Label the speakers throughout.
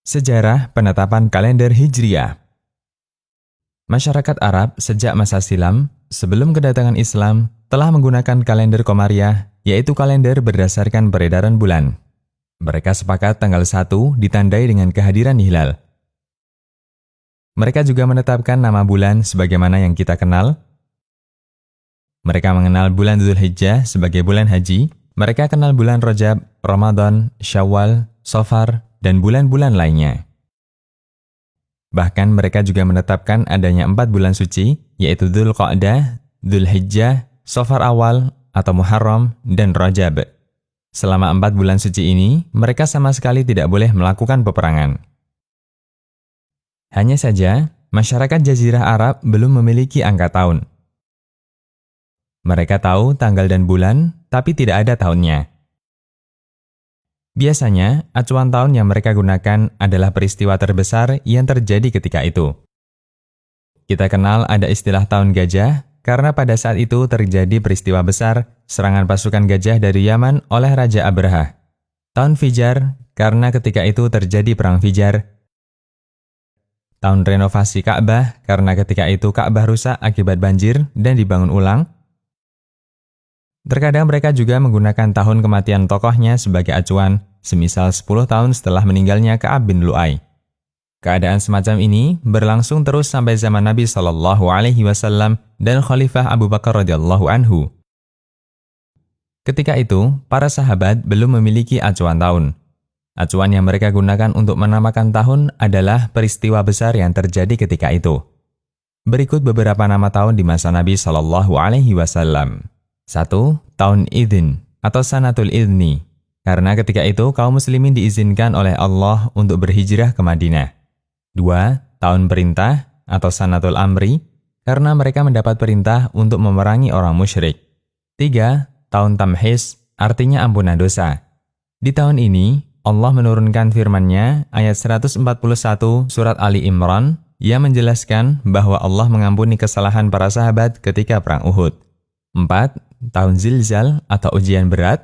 Speaker 1: Sejarah penetapan kalender Hijriah. Masyarakat Arab sejak masa silam, sebelum kedatangan Islam, telah menggunakan kalender Komariah, yaitu kalender berdasarkan peredaran bulan. Mereka sepakat tanggal 1 ditandai dengan kehadiran hilal. Mereka juga menetapkan nama bulan sebagaimana yang kita kenal. Mereka mengenal bulan Dzulhijjah sebagai bulan haji. Mereka kenal bulan Rajab, Ramadan, Syawal, Safar, dan bulan-bulan lainnya. Bahkan mereka juga menetapkan adanya 4 bulan suci, yaitu Dzulqa'dah, Dzulhijjah, Safar awal atau Muharram, dan Rajab. Selama 4 bulan suci ini, mereka sama sekali tidak boleh melakukan peperangan. Hanya saja, masyarakat Jazirah Arab belum memiliki angka tahun. Mereka tahu tanggal dan bulan, tapi tidak ada tahunnya. Biasanya, acuan tahun yang mereka gunakan adalah peristiwa terbesar yang terjadi ketika itu. Kita kenal ada istilah tahun gajah, karena pada saat itu terjadi peristiwa besar, serangan pasukan gajah dari Yaman oleh Raja Abraha. Tahun Fijar, karena ketika itu terjadi perang Fijar. Tahun renovasi Ka'bah, karena ketika itu Ka'bah rusak akibat banjir dan dibangun ulang. Terkadang mereka juga menggunakan tahun kematian tokohnya sebagai acuan, semisal 10 tahun setelah meninggalnya Ka'ab bin Lu'ay. Keadaan semacam ini berlangsung terus sampai zaman Nabi SAW dan Khalifah Abu Bakar radhiyallahu anhu. Ketika itu, para sahabat belum memiliki acuan tahun. Acuan yang mereka gunakan untuk menamakan tahun adalah peristiwa besar yang terjadi ketika itu. Berikut beberapa nama tahun di masa Nabi SAW. 1. Tahun Idin atau Sanatul Idni, karena ketika itu kaum muslimin diizinkan oleh Allah untuk berhijrah ke Madinah. 2. Tahun Perintah atau Sanatul Amri, karena mereka mendapat perintah untuk memerangi orang musyrik. 3. Tahun Tamhis, artinya ampunan dosa. Di tahun ini, Allah menurunkan firman-Nya ayat 141 surat Ali Imran yang menjelaskan bahwa Allah mengampuni kesalahan para sahabat ketika perang Uhud. 4. Tahun Zilzal atau ujian berat.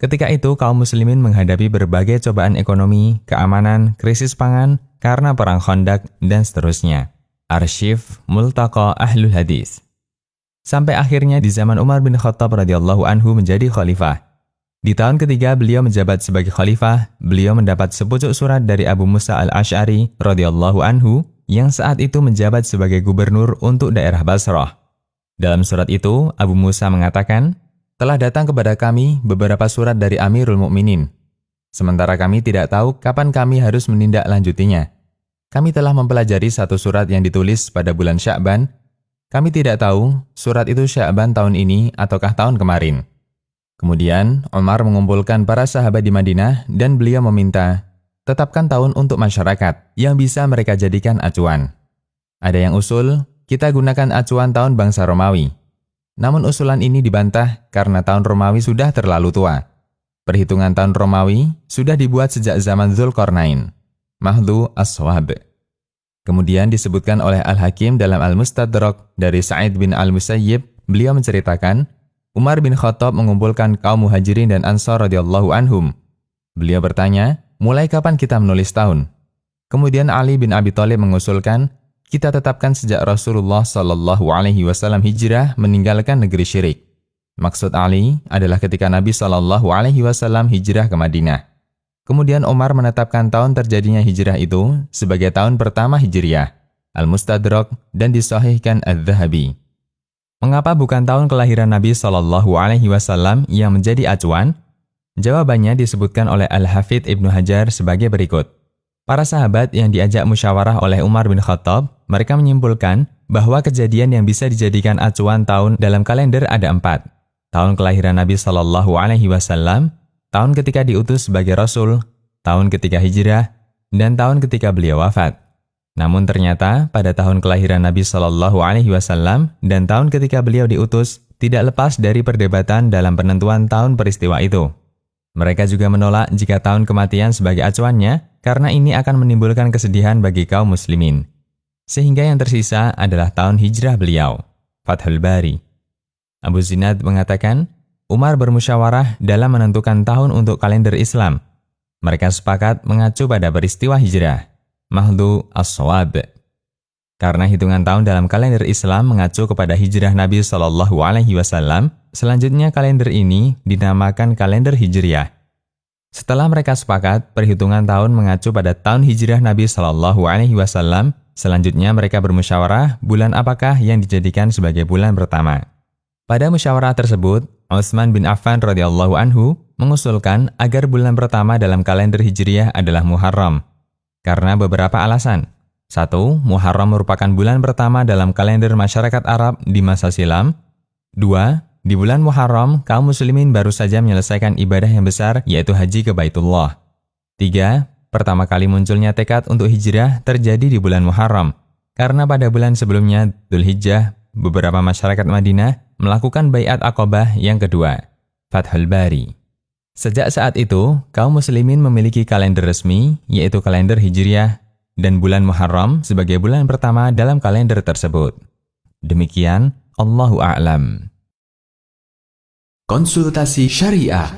Speaker 1: Ketika itu kaum muslimin menghadapi berbagai cobaan ekonomi, keamanan, krisis pangan, karena perang Khandaq, dan seterusnya. Arsyiv Multaqa Ahlul Hadis. Sampai akhirnya di zaman Umar bin Khattab radhiyallahu anhu menjadi khalifah. Di tahun ketiga beliau menjabat sebagai khalifah, beliau mendapat sepucuk surat dari Abu Musa al-Asy'ari radhiyallahu anhu yang saat itu menjabat sebagai gubernur untuk daerah Basrah. Dalam surat itu, Abu Musa mengatakan, "Telah datang kepada kami beberapa surat dari Amirul Mukminin. Sementara kami tidak tahu kapan kami harus menindaklanjutinya. Kami telah mempelajari satu surat yang ditulis pada bulan Sya'ban. Kami tidak tahu surat itu Sya'ban tahun ini ataukah tahun kemarin." Kemudian, Umar mengumpulkan para sahabat di Madinah dan beliau meminta, "Tetapkan tahun untuk masyarakat yang bisa mereka jadikan acuan." Ada yang usul, kita gunakan acuan tahun bangsa Romawi. Namun usulan ini dibantah karena tahun Romawi sudah terlalu tua. Perhitungan tahun Romawi sudah dibuat sejak zaman Dzulqarnain. Mahdhu as-Shawab. Kemudian disebutkan oleh Al-Hakim dalam Al-Mustadrak dari Sa'id bin Al-Musayyib, beliau menceritakan, Umar bin Khattab mengumpulkan kaum Muhajirin dan Ansar radhiyallahu anhum. Beliau bertanya, mulai kapan kita menulis tahun? Kemudian Ali bin Abi Thalib mengusulkan, kita tetapkan sejak Rasulullah SAW hijrah meninggalkan negeri syirik. Maksud Ali adalah ketika Nabi SAW hijrah ke Madinah. Kemudian Umar menetapkan tahun terjadinya hijrah itu sebagai tahun pertama Hijriah, Al-Mustadrak, dan disahihkan Adz-Dzahabi. Mengapa bukan tahun kelahiran Nabi SAW yang menjadi acuan? Jawabannya disebutkan oleh Al-Hafidz Ibnu Hajar sebagai berikut. Para sahabat yang diajak musyawarah oleh Umar bin Khattab, mereka menyimpulkan bahwa kejadian yang bisa dijadikan acuan tahun dalam kalender ada 4. Tahun kelahiran Nabi SAW, tahun ketika diutus sebagai Rasul, tahun ketika hijrah, dan tahun ketika beliau wafat. Namun ternyata pada tahun kelahiran Nabi SAW dan tahun ketika beliau diutus tidak lepas dari perdebatan dalam penentuan tahun peristiwa itu. Mereka juga menolak jika tahun kematian sebagai acuannya karena ini akan menimbulkan kesedihan bagi kaum muslimin. Sehingga yang tersisa adalah tahun hijrah beliau, Fathul Bari. Abu Zinad mengatakan, Umar bermusyawarah dalam menentukan tahun untuk kalender Islam. Mereka sepakat mengacu pada peristiwa hijrah, mahdhu as-shawab. Karena hitungan tahun dalam kalender Islam mengacu kepada hijrah Nabi Shallallahu Alaihi Wasallam, selanjutnya kalender ini dinamakan kalender Hijriah. Setelah mereka sepakat, perhitungan tahun mengacu pada tahun hijrah Nabi Shallallahu Alaihi Wasallam. Selanjutnya mereka bermusyawarah bulan apakah yang dijadikan sebagai bulan pertama. Pada musyawarah tersebut, Utsman bin Affan radhiyallahu anhu mengusulkan agar bulan pertama dalam kalender Hijriah adalah Muharram, karena beberapa alasan. 1. Muharram merupakan bulan pertama dalam kalender masyarakat Arab di masa silam. 2. Di bulan Muharram, kaum muslimin baru saja menyelesaikan ibadah yang besar, yaitu haji ke Baitullah. 3. Pertama kali munculnya tekad untuk hijrah terjadi di bulan Muharram, karena pada bulan sebelumnya, Dzulhijjah, beberapa masyarakat Madinah melakukan baiat Aqabah yang kedua, Fathul Bari. Sejak saat itu, kaum muslimin memiliki kalender resmi, yaitu kalender Hijriah, dan bulan Muharram sebagai bulan pertama dalam kalender tersebut. Demikian, Allahu a'lam.
Speaker 2: Konsultasi Syariah.